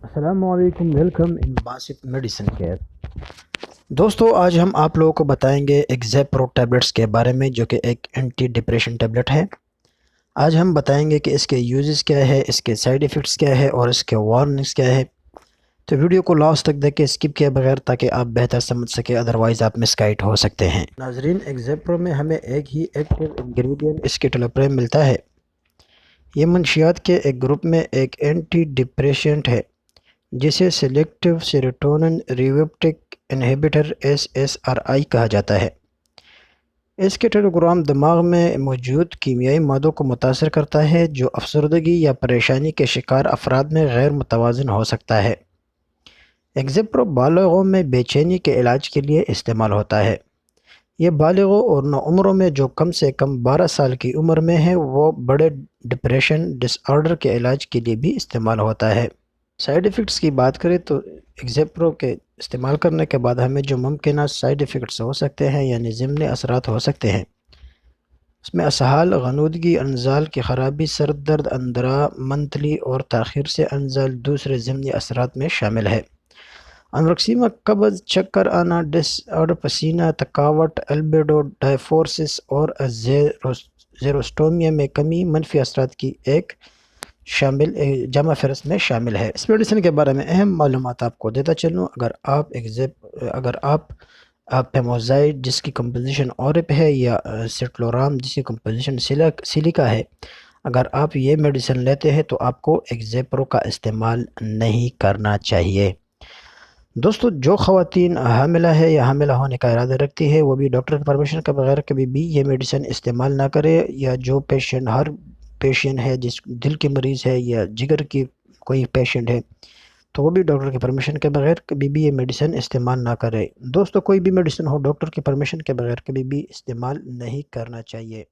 السلام علیکم، welcome in Basit medicine care. دوستو، آج ہم آپ لوگوں کو بتائیں گے ایگزیپرو ٹیبلٹس کے بارے میں، جو کہ ایک اینٹی ڈپریشن ٹیبلٹ ہے۔ آج ہم بتائیں گے کہ اس کے یوزز کیا ہے، اس کے سائیڈ ایفیکٹس کیا ہے اور اس کے وارننگز کیا ہے۔ تو ویڈیو کو لاسٹ تک دیکھیں اسکپ کیے بغیر، تاکہ آپ بہتر سمجھ سکیں، ادروائز آپ مس گائیڈ ہو سکتے ہیں۔ ناظرین، ایگزیپرو میں ہمیں ایک ہی ایکٹیو انگریڈینٹ اسکیٹولوپریم ملتا ہے۔ یہ منشیات کے ایک گروپ میں ایک اینٹی ڈپریشنٹ ہے، جسے سلیکٹیو سیروٹونن ریسپٹر انہیبیٹر SSRI کہا جاتا ہے۔ اس کے ٹیٹراگرام دماغ میں موجود کیمیائی مادوں کو متاثر کرتا ہے، جو افسردگی یا پریشانی کے شکار افراد میں غیر متوازن ہو سکتا ہے۔ ایگزیپرو بالغوں میں بے چینی کے علاج کے لیے استعمال ہوتا ہے۔ یہ بالغوں اور نوعمروں میں جو کم سے کم 12 سال کی عمر میں ہیں، وہ بڑے ڈپریشن ڈس آرڈر کے علاج کے لیے بھی استعمال ہوتا ہے۔ سائیڈ ایفیکٹس کی بات کریں تو ایگزیپرو کے استعمال کرنے کے بعد ہمیں جو ممکنہ سائیڈ ایفیکٹس ہو سکتے ہیں، یعنی ضمنی اثرات ہو سکتے ہیں، اس میں اسہال، غنودگی، انزال کی خرابی، سر درد، اندرا، منتلی اور تاخیر سے انزال دوسرے ضمنی اثرات میں شامل ہے۔ انورکسیما، قبض، چکر آنا، ڈس آرڈر، پسینہ، تھکاوٹ، البیڈو، ڈائفورسس اور زیروسٹومیا میں کمی منفی اثرات کی ایک جمع فہرست میں شامل ہے۔ اس میڈیسن کے بارے میں اہم معلومات آپ کو دیتا چلوں۔ اگر آپ پیموزائڈ جس کی کمپوزیشن اورپ ہے، یا سیٹلورام جس کی کمپوزیشن سیلیکا ہے، اگر آپ یہ میڈیسن لیتے ہیں تو آپ کو ایگزیپرو کا استعمال نہیں کرنا چاہیے۔ دوستو، جو خواتین حاملہ ہے یا حاملہ ہونے کا ارادہ رکھتی ہے، وہ بھی ڈاکٹر کی پرمیشن کے بغیر کبھی بھی یہ میڈیسن استعمال نہ کرے، یا جو ہر پیشنٹ ہے، جس دل کی مریض ہے یا جگر کی کوئی پیشنٹ ہے، تو وہ بھی ڈاکٹر کی پرمیشن کے بغیر کبھی بھی یہ میڈیسن استعمال نہ کرے۔ دوستو، کوئی بھی میڈیسن ہو، ڈاکٹر کی پرمیشن کے بغیر کبھی بھی استعمال نہیں کرنا چاہیے۔